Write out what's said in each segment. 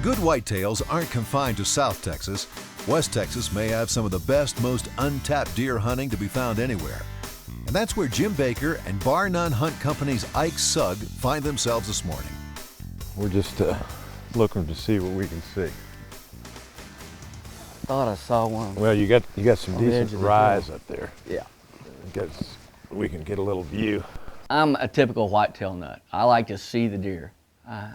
Good whitetails aren't confined to South Texas. West Texas may have some of the best, most untapped deer hunting to be found anywhere. And that's where Jim Baker and Bar None Hunt Company's Ike Sugg find themselves this morning. We're just looking to see what we can see. Thought I saw one. Well, you got some decent rise up there. Yeah. Because we can get a little view. I'm a typical whitetail nut. I like to see the deer.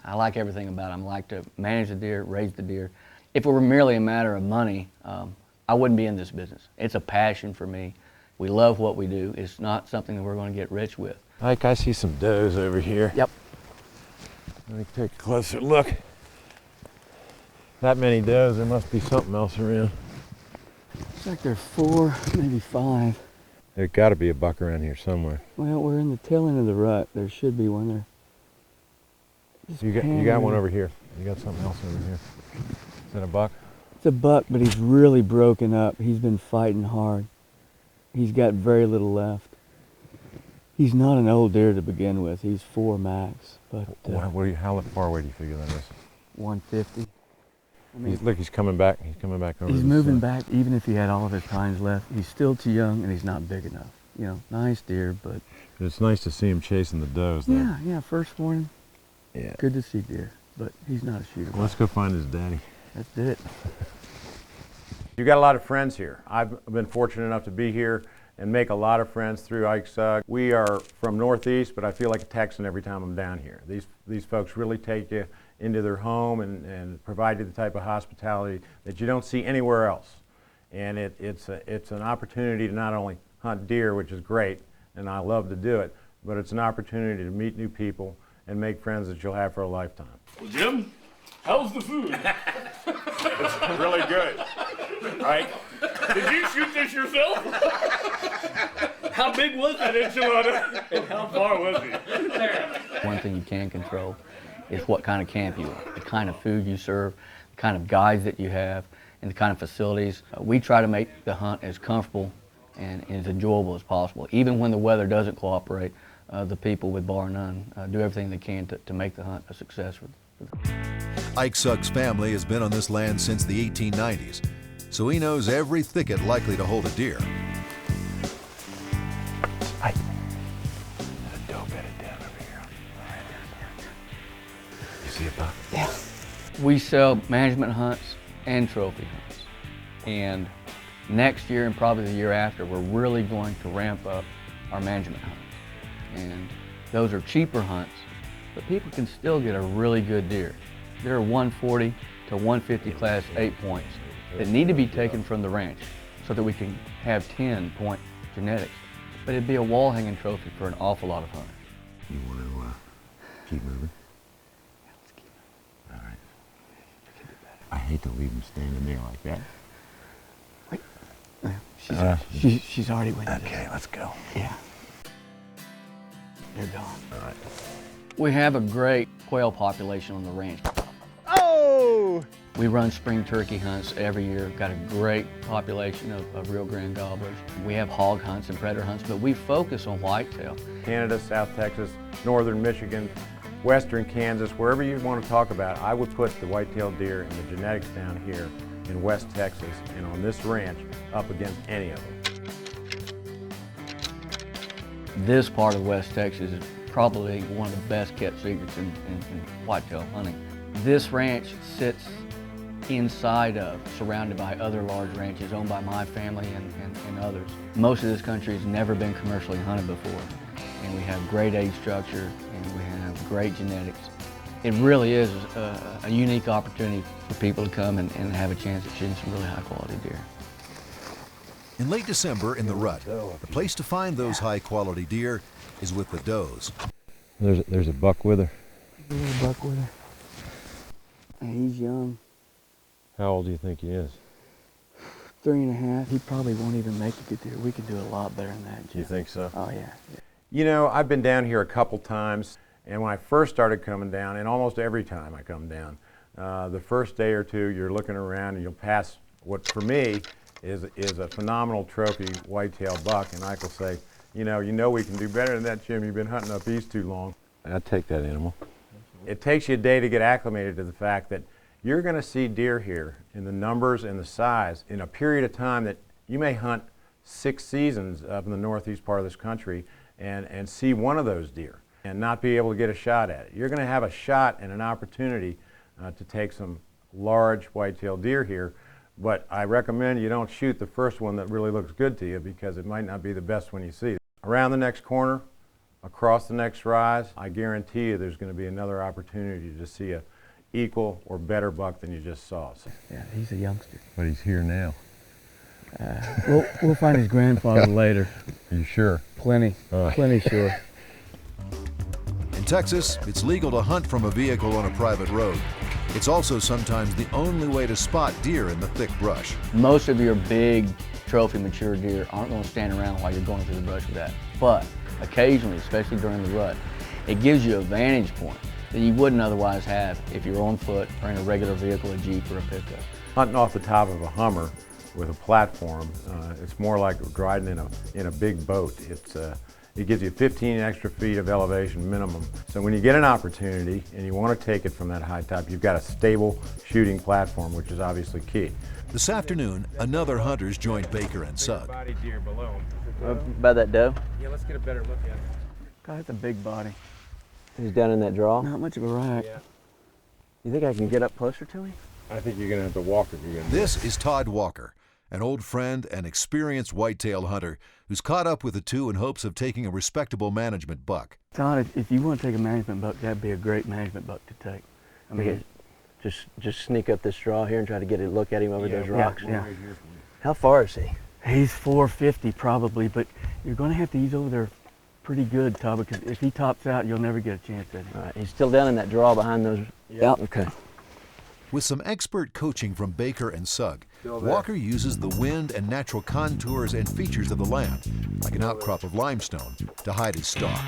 I like everything about them. I like to manage the deer, raise the deer. If it were merely a matter of money, I wouldn't be in this business. It's a passion for me. We love what we do. It's not something that we're going to get rich with. Ike, I see some does over here. Yep. Let me take a closer look. That many does, there must be something else around. Looks like there are 4, maybe 5. There's got to be a buck around here somewhere. Well, we're in the tail end of the rut. There should be one there. You got one over here. You got something else over here. Is that a buck? It's a buck, but he's really broken up. He's been fighting hard. He's got very little left. He's not an old deer to begin with. He's 4 max, but how far away do you figure that is? 150. I mean, Look, he's coming back. He's coming back over. He's moving back. Even if he had all of his tines left, he's still too young and he's not big enough. You know, nice deer, but it's nice to see him chasing the does, though. Yeah, first morning. Yeah. Good to see deer, but he's not a shooter. Let's go find his daddy. Let's do it. You've got a lot of friends here. I've been fortunate enough to be here and make a lot of friends through Ike Sugg. We are from Northeast, but I feel like a Texan every time I'm down here. These folks really take you into their home and provide you the type of hospitality that you don't see anywhere else. And it's an opportunity to not only hunt deer, which is great, and I love to do it, but it's an opportunity to meet new people and make friends that you'll have for a lifetime. Well, Jim, how's the food? It's really good. Right? Did you shoot this yourself? How big was that enchilada? And how far was he? One thing you can control is what kind of camp you are, the kind of food you serve, the kind of guides that you have, and the kind of facilities. We try to make the hunt as comfortable and as enjoyable as possible. Even when the weather doesn't cooperate, the people with Bar None do everything they can to make the hunt a success for them. Ike Sugg's family has been on this land since the 1890s, so he knows every thicket likely to hold a deer. Ike, there's a doe bedded down over here. Right there. You see a buck? Yeah. We sell management hunts and trophy hunts. And next year and probably the year after, we're really going to ramp up our management hunts. And those are cheaper hunts, but people can still get a really good deer. There are 140 to 150 class 8 points that need to be taken from the ranch so that we can have 10-point genetics. But it'd be a wall hanging trophy for an awful lot of hunters. You want to keep moving? Yeah, let's keep it. All right. I hate to leave him standing there like that. Wait. She's already went. Okay, let's go. Yeah. They're gone. All right. We have a great quail population on the ranch. Oh! We run spring turkey hunts every year. Got a great population of Rio Grande gobblers. We have hog hunts and predator hunts, but we focus on whitetail. Canada, South Texas, northern Michigan, western Kansas, wherever you want to talk about, I would put the white-tailed deer and the genetics down here in West Texas and on this ranch up against any of them. This part of West Texas is probably one of the best kept secrets in whitetail hunting. This ranch sits inside of, surrounded by other large ranches owned by my family and others. Most of this country has never been commercially hunted before, and we have great age structure and we have great genetics. It really is a unique opportunity for people to come and have a chance at shooting some really high quality deer. In late December in the rut, the place to find those high-quality deer is with the does. There's a buck with her. A little buck with her. And he's young. How old do you think he is? 3.5. He probably won't even make a good deer. We could do a lot better than that, Jim. You think so? Oh, yeah. You know, I've been down here a couple times, and when I first started coming down, and almost every time I come down, the first day or two, you're looking around and you'll pass what for me is a phenomenal trophy whitetail buck, and I will say, you know we can do better than that, Jim. You've been hunting up east too long. I'd take that animal. It takes you a day to get acclimated to the fact that You're going to see deer here in the numbers and the size in a period of time that you may hunt 6 seasons up in the northeast part of this country and see one of those deer and not be able to get a shot at it. You're going to have a shot and an opportunity to take some large whitetail deer here, but I recommend you don't shoot the first one that really looks good to you, because it might not be the best one you see. Around the next corner, across the next rise, I guarantee you there's going to be another opportunity to see a equal or better buck than you just saw. So. Yeah, he's a youngster. But he's here now. We'll find his grandfather later. Are you sure? Plenty sure. In Texas, it's legal to hunt from a vehicle on a private road. It's also sometimes the only way to spot deer in the thick brush. Most of your big trophy mature deer aren't going to stand around while you're going through the brush with that. But occasionally, especially during the rut, it gives you a vantage point that you wouldn't otherwise have if you're on foot or in a regular vehicle, a Jeep or a pickup. Hunting off the top of a Hummer with a platform, it's more like riding in a big boat. It gives you 15 extra feet of elevation minimum. So when you get an opportunity and you want to take it from that high top, you've got a stable shooting platform, which is obviously key. This afternoon, another hunters joined Baker and Sugg. Body deer below. By that doe? Yeah, let's get a better look at it. God, that's a big body. He's down in that draw? Not much of a rack. Yeah. You think I can get up closer to him? I think you're going to have to walk if you're going to. This is Todd Walker, an old friend and experienced whitetail hunter who's caught up with the two in hopes of taking a respectable management buck. Todd, if you want to take a management buck, that'd be a great management buck to take. I mean, Just sneak up this draw here and try to get a look at him over those rocks. Yeah. How far is he? He's 450 probably, but you're going to have to ease over there pretty good, Todd, because if he tops out, you'll never get a chance at him. All right, he's still down in that draw behind those. Yep. Okay. With some expert coaching from Baker and Sugg, Walker uses the wind and natural contours and features of the land, like an outcrop of limestone, to hide his stalk.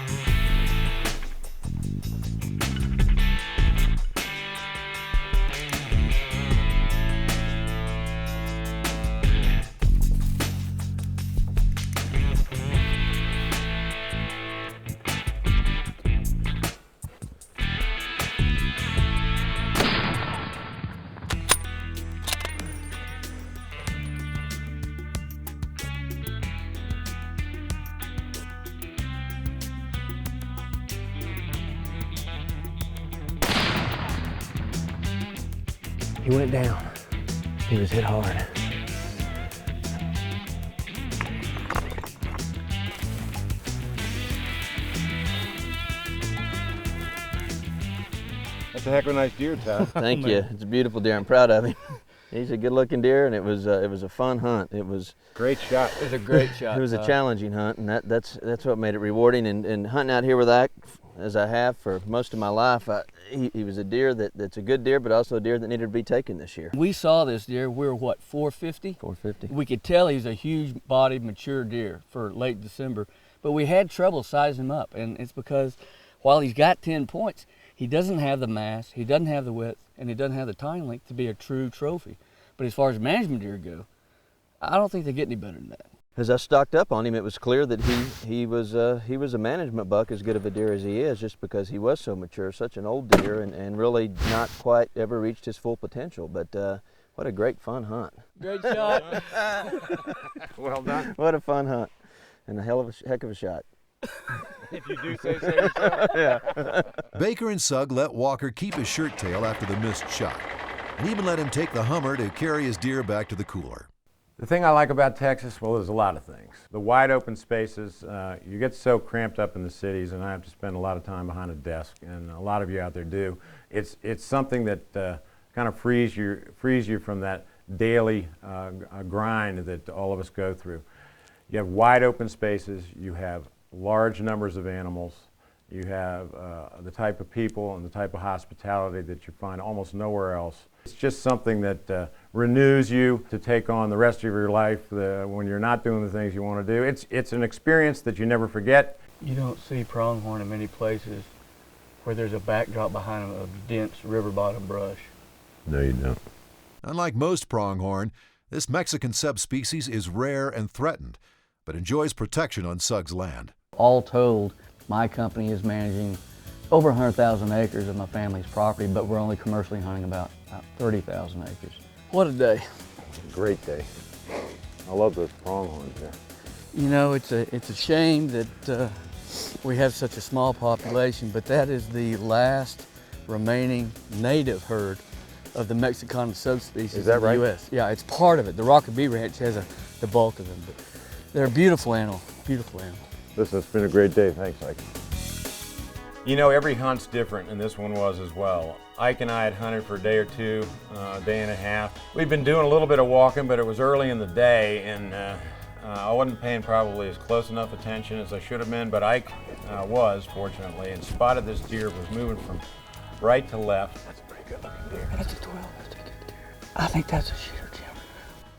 He went down. He was hit hard. That's a heck of a nice deer, Todd. Thank you. It's a beautiful deer. I'm proud of him. He's a good-looking deer, and it was a fun hunt. It was Great shot. It was a great shot. It was a challenging hunt, and that's what made it rewarding. And hunting out here with Ike, as I have for most of my life, he was a deer that's a good deer, but also a deer that needed to be taken this year. We saw this deer, we were what, 450? 450. We could tell he was a huge bodied, mature deer for late December, but we had trouble sizing him up, and it's because while he's got 10 points, he doesn't have the mass, he doesn't have the width, and he doesn't have the tine length to be a true trophy. But as far as management deer go, I don't think they get any better than that. As I stocked up on him, it was clear that he was a management buck, as good of a deer as he is, just because he was so mature, such an old deer, and really not quite ever reached his full potential. But what a great fun hunt! Great shot. Well done. What a fun hunt, and a heck of a shot. If you do say so yourself. Yeah. Baker and Sugg let Walker keep his shirt tail after the missed shot, and even let him take the Hummer to carry his deer back to the cooler. The thing I like about Texas, well, there's a lot of things. The wide open spaces, you get so cramped up in the cities, and I have to spend a lot of time behind a desk, and a lot of you out there do. It's something that kind of frees you from that daily grind that all of us go through. You have wide open spaces, you have large numbers of animals, you have the type of people and the type of hospitality that you find almost nowhere else. It's just something that renews you to take on the rest of your life when you're not doing the things you want to do. It's an experience that you never forget. You don't see pronghorn in many places where there's a backdrop behind them of dense river bottom brush. No, you don't. Unlike most pronghorn, this Mexican subspecies is rare and threatened, but enjoys protection on Sugg's land. All told, my company is managing over 100,000 acres of my family's property, but we're only commercially hunting about about 30,000 acres. What a day. Great day. I love those pronghorns there. You know, it's a shame that we have such a small population, but that is the last remaining native herd of the Mexicana subspecies Is that in the right? U.S. Yeah, it's part of it. The Rockabee Ranch has the bulk of them, but they're a beautiful animal, beautiful animal. Listen, it's been a great day. Thanks, Ike. You know, every hunt's different, and this one was as well. Ike and I had hunted for a day or two, a day and a half. We've been doing a little bit of walking, but it was early in the day, and I wasn't paying probably as close enough attention as I should have been, but Ike was, fortunately, and spotted this deer. Was moving from right to left. That's a pretty good looking deer. That's a 12, that's a good deer. I think that's a shooter, Jim.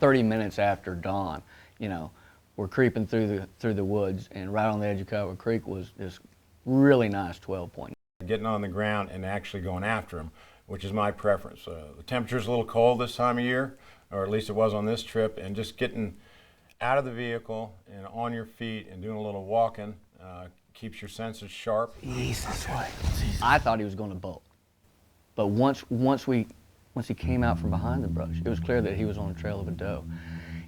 30 minutes after dawn, you know, we're creeping through the woods, and right on the edge of Kiowa Creek was this really nice 12 point. Getting on the ground and actually going after him, which is my preference. The temperature's a little cold this time of year, or at least it was on this trip, and just getting out of the vehicle and on your feet and doing a little walking keeps your senses sharp. Ease this way. I thought he was going to bolt, but once he came out from behind the brush, it was clear that he was on the trail of a doe,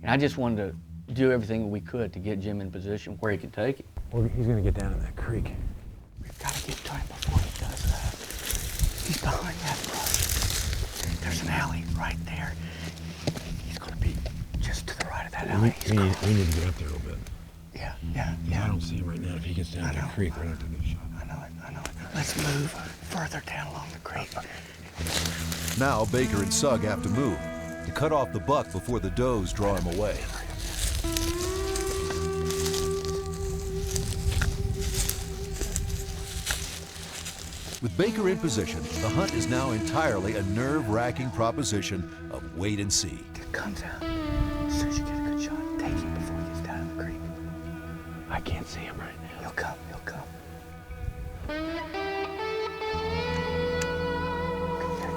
and I just wanted to do everything we could to get Jim in position where he could take it. Well, he's going to get down in that creek. We've got to get to him before he does that. He's behind that brush. There's an alley right there. He's going to be just to the right of that alley. We need to get up there a little bit. Yeah. I don't see him right now. If he gets down that creek, we're going to have to get a shot. I know it. Let's move further down along the creek. Now Baker and Sugg have to move to cut off the buck before the does draw him away. With Baker in position, the hunt is now entirely a nerve-wracking proposition of wait and see. It comes out. As soon as you get a good shot, take him before he gets down the creek. I can't see him right now. He'll come.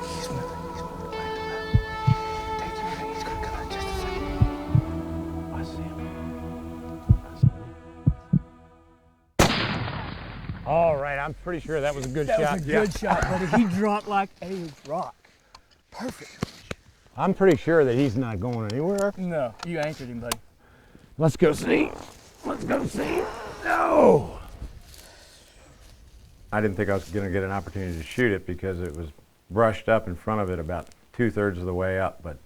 He's moving back to left. Take your thing, he's gonna come out just a second. I see him. All right, I'm pretty sure that was a good shot. That was a good shot, buddy. He dropped like a rock. Perfect. I'm pretty sure that he's not going anywhere. No, you anchored him, buddy. Let's go see. No! I didn't think I was going to get an opportunity to shoot it because it was brushed up in front of it about 2/3 of the way up, but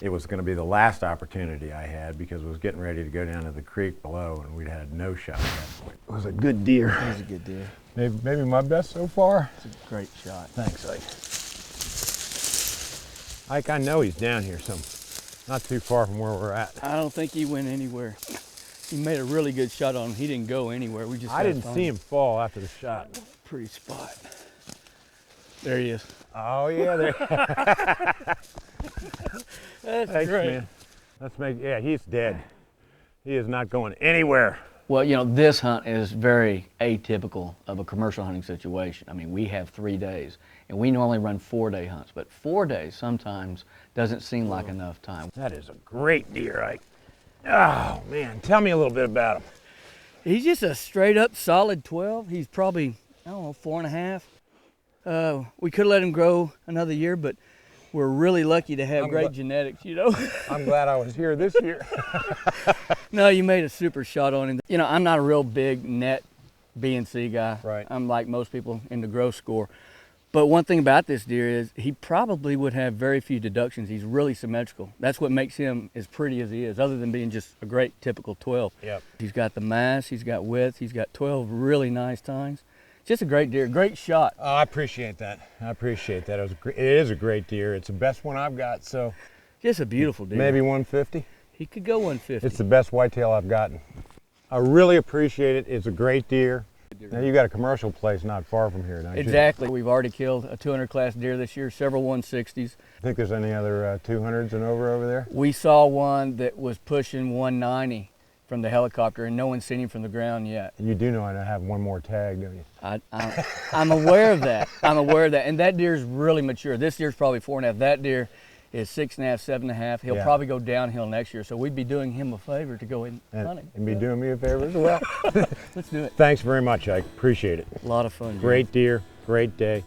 it was going to be the last opportunity I had because I was getting ready to go down to the creek below, and we'd had no shot at that point. It was a good deer. It was a good deer. Maybe my best so far. It's a great shot. Thanks, Ike. Ike, I know he's down here not too far from where we're at. I don't think he went anywhere. He made a really good shot on him. He didn't go anywhere. We just I didn't see him fall after the shot. Pretty spot. There he is. Oh yeah, there. That's Thanks, great. man. Yeah, he's dead. He is not going anywhere. Well, you know, this hunt is very atypical of a commercial hunting situation. I mean, we have 3 days, and we normally run 4-day hunts, but 4 days sometimes doesn't seem like enough time. That is a great deer, Ike. Oh man, tell me a little bit about him. He's just a straight up solid 12. He's probably, I don't know, 4.5. We could let him grow another year, but we're really lucky to have great genetics, you know. I'm glad I was here this year. No, you made a super shot on him. You know, I'm not a real big net B&C guy. Right. I'm like most people in the growth score. But one thing about this deer is he probably would have very few deductions. He's really symmetrical. That's what makes him as pretty as he is, other than being just a great typical 12. Yep. He's got the mass, he's got width, he's got 12 really nice tines. Just a great deer, great shot. Oh, I appreciate that. It is a great deer. It's the best one I've got, so. Just a beautiful deer. Maybe 150. He could go 150. It's the best whitetail I've gotten. I really appreciate it. It's a great deer. Now you got a commercial place not far from here, don't you? Exactly. We've already killed a 200 class deer this year, several 160s. Think there's any other 200s and over there? We saw one that was pushing 190 from the helicopter, and no one's seen him from the ground yet. You do know I have one more tag, don't you? I'm aware of that. And that deer's really mature. This deer's probably 4.5. That deer is 6.5, 7.5. He'll probably go downhill next year, so we'd be doing him a favor to go in hunting. And be doing me a favor as well. Let's do it. Thanks very much, Ike. Appreciate it. A lot of fun. Great deer, great day.